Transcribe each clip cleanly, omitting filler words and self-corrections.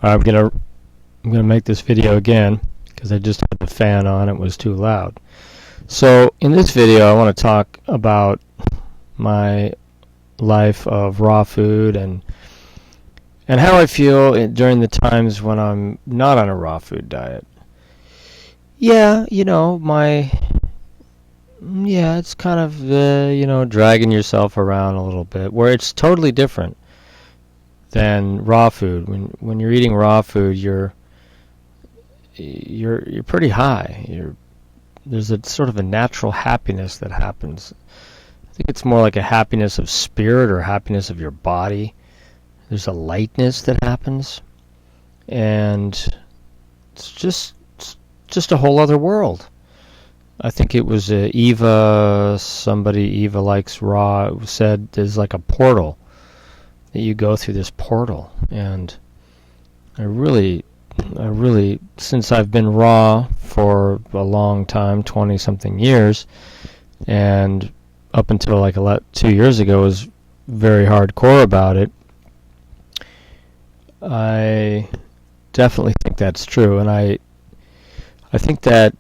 I'm gonna make this video again because I just had the fan on. It was too loud. So in this video, I want to talk about my life of raw food and how I feel during the times when I'm not on a raw food diet. Yeah, it's kind of dragging yourself around a little bit, where it's totally different than raw food. When you're eating raw food, you're pretty high. There's a sort of a natural happiness that happens. I think it's more like a happiness of spirit or happiness of your body. There's a lightness that happens, and it's just a whole other world. I think it was Eva likes raw, said there's like a portal that you go through, this portal. And I really, since I've been raw for a long time, 20 something years, and up until 2 years ago was very hardcore about it, I definitely think that's true. And I think that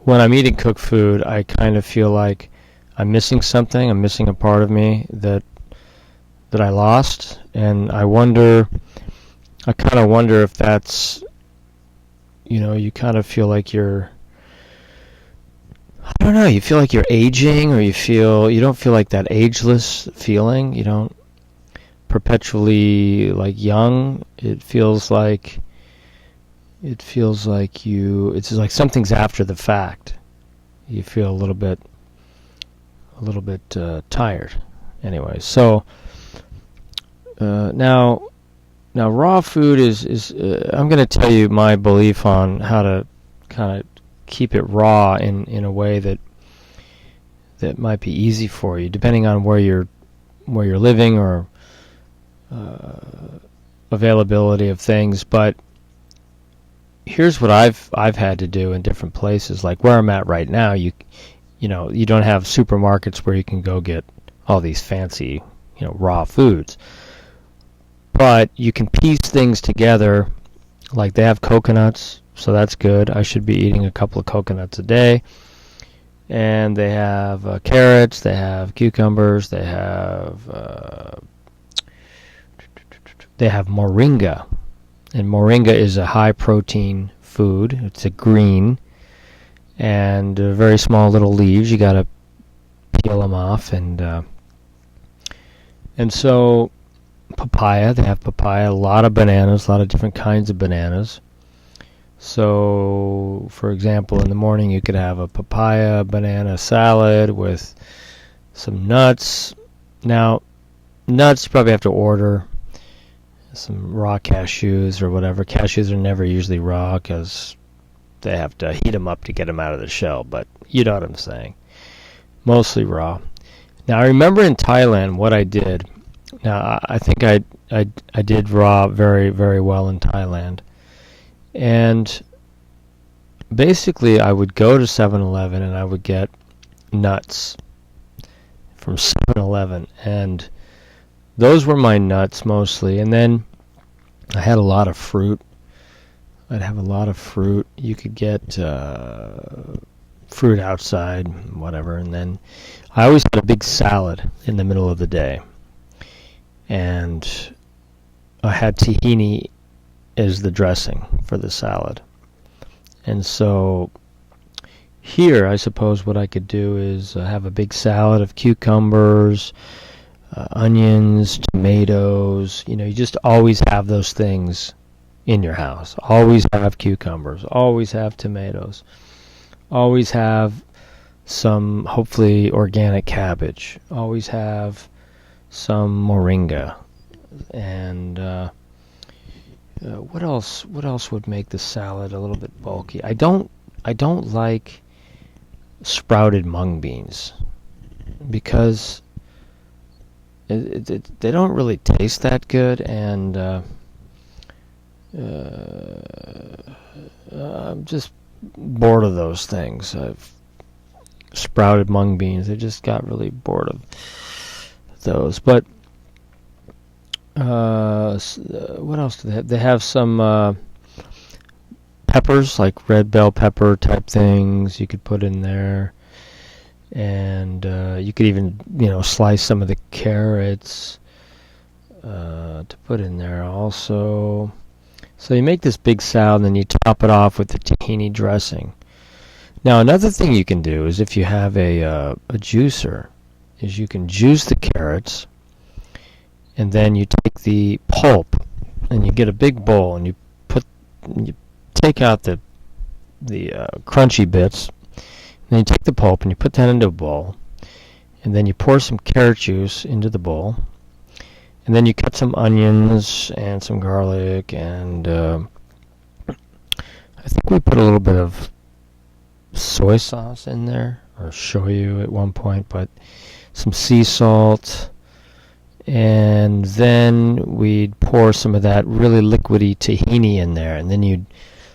when I'm eating cooked food, I kind of feel like I'm missing something. I'm missing a part of me that I lost, and I kind of wonder if that's, you kind of feel like you're, I don't know, you feel like you're aging, or you don't feel like that ageless feeling. You don't perpetually young. It feels like it's like something's after the fact. You feel a little bit tired. Anyway, so now raw food is I'm going to tell you my belief on how to kind of keep it raw in a way that might be easy for you, depending on where you're living or availability of things. But here's what I've had to do in different places. Like where I'm at right now, you don't have supermarkets where you can go get all these fancy, raw foods. But you can piece things together. Like they have coconuts, so that's good. I should be eating a couple of coconuts a day. And they have carrots, they have cucumbers, they have moringa. And moringa is a high protein food. It's a green, and very small little leaves. You got to peel them off, and so papaya. They have papaya. A lot of bananas. A lot of different kinds of bananas. So, for example, in the morning you could have a papaya banana salad with some nuts. Now, nuts you probably have to order. Some raw cashews or whatever. Cashews are never usually raw because they have to heat them up to get them out of the shell, but you know what I'm saying. Mostly raw. Now, I remember in Thailand what I did. Now, I think I did raw very, very well in Thailand. And basically, I would go to 7-Eleven and I would get nuts from 7-Eleven, and those were my nuts mostly. And then I had a lot of fruit. I'd have a lot of fruit. You could get fruit outside, whatever. And then I always had a big salad in the middle of the day. And I had tahini as the dressing for the salad. And so here, I suppose what I could do is have a big salad of cucumbers, onions, tomatoes. You just always have those things in your house. Always have cucumbers. Always have tomatoes. Always have some, hopefully, organic cabbage. Always have some moringa. And what else would make the salad a little bit bulky? I don't like sprouted mung beans because they don't really taste that good, and I'm just bored of those things. I've sprouted mung beans. I just got really bored of those. But What else do they have? They have some peppers, like red bell pepper type things you could put in there. And you could even, slice some of the carrots to put in there also. So you make this big salad, and then you top it off with the tahini dressing. Now, another thing you can do is if you have a juicer, is you can juice the carrots, and then you take the pulp, and you get a big bowl, and you take out the crunchy bits. Then you take the pulp and you put that into a bowl, and then you pour some carrot juice into the bowl, and then you cut some onions and some garlic, and I think we put a little bit of soy sauce in there, or shoyu at one point, but some sea salt, and then we'd pour some of that really liquidy tahini in there, and then you'd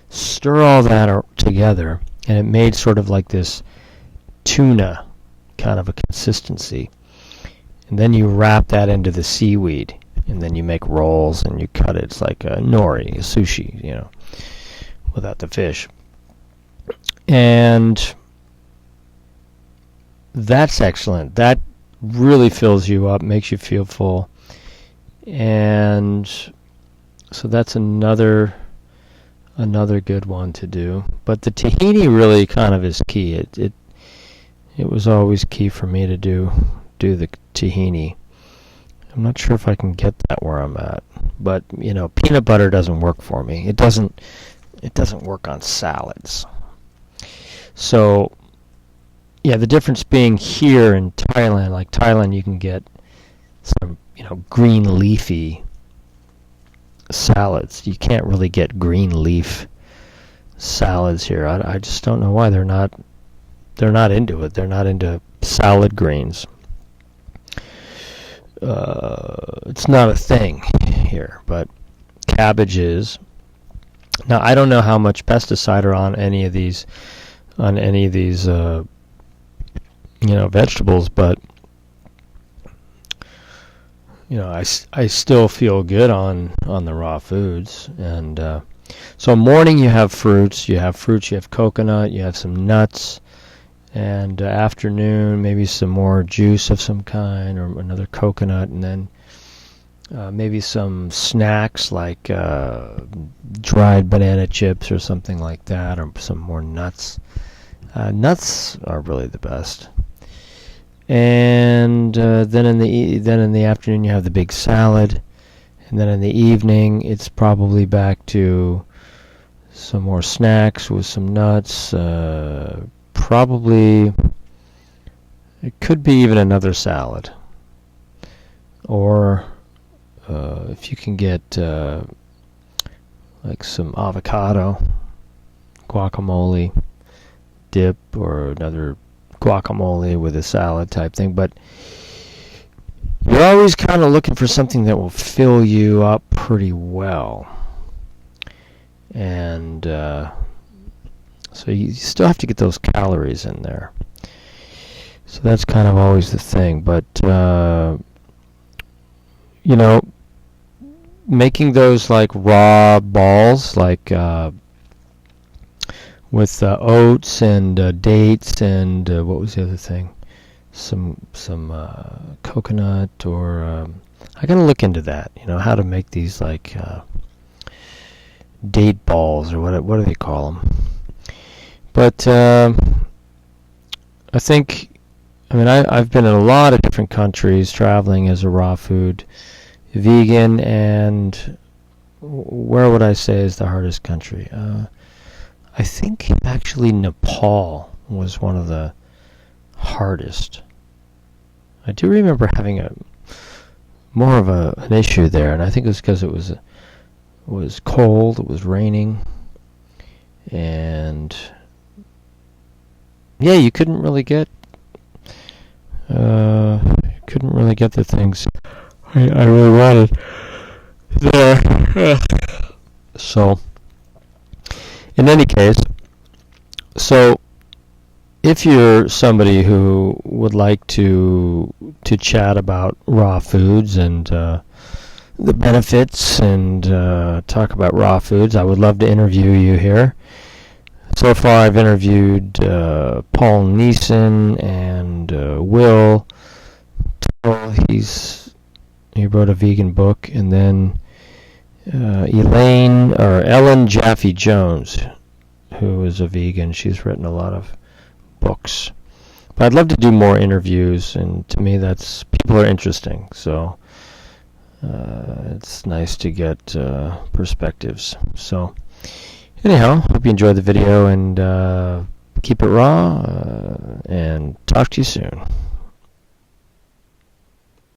stir all that together, and it made sort of like this tuna kind of a consistency. And then you wrap that into the seaweed, and then you make rolls, and you cut it. It's like a nori, a sushi, without the fish. And that's excellent. That really fills you up, makes you feel full. And so that's another good one to do. But the tahini really kind of is key. It was always key for me to do the tahini. I'm not sure if I can get that where I'm at, but peanut butter doesn't work for me. It doesn't work on salads. So yeah, the difference being here in Thailand, like Thailand, you can get some green leafy salads. You can't really get green leaf salads here. I just don't know why they're not into it. They're not into salad greens. It's not a thing here, but cabbage is. Now I don't know how much pesticide are on any of these vegetables, but I still feel good on the raw foods. And so morning you have fruits, you have coconut, you have some nuts, and afternoon maybe some more juice of some kind or another coconut, and then maybe some snacks like dried banana chips or something like that, or some more nuts. Nuts are really the best. And then in the afternoon you have the big salad, and then in the evening it's probably back to some more snacks with some nuts. Probably it could be even another salad, or if you can get like some avocado, guacamole dip, or another guacamole with a salad type thing. But you're always kind of looking for something that will fill you up pretty well. And so you still have to get those calories in there. So that's kind of always the thing. But making those like raw balls, like with oats and dates and what was the other thing? Some coconut, or I gotta look into that. How to make these like date balls, or what do they call them? But I think, I've been in a lot of different countries traveling as a raw food vegan, and where would I say is the hardest country? I think actually Nepal was one of the hardest. I do remember having more of an issue there, and I think it was because it was cold, it was raining, and yeah, you couldn't really get the things I really wanted there. So in any case, so if you're somebody who would like to chat about raw foods and the benefits and talk about raw foods. I would love to interview you here. So far, I've interviewed Paul Neeson and Will. He wrote a vegan book, and then Ellen Jaffe Jones, who is a vegan. She's written a lot of books. But I'd love to do more interviews, and to me, people are interesting. So it's nice to get perspectives. So anyhow, hope you enjoyed the video, and keep it raw, and talk to you soon.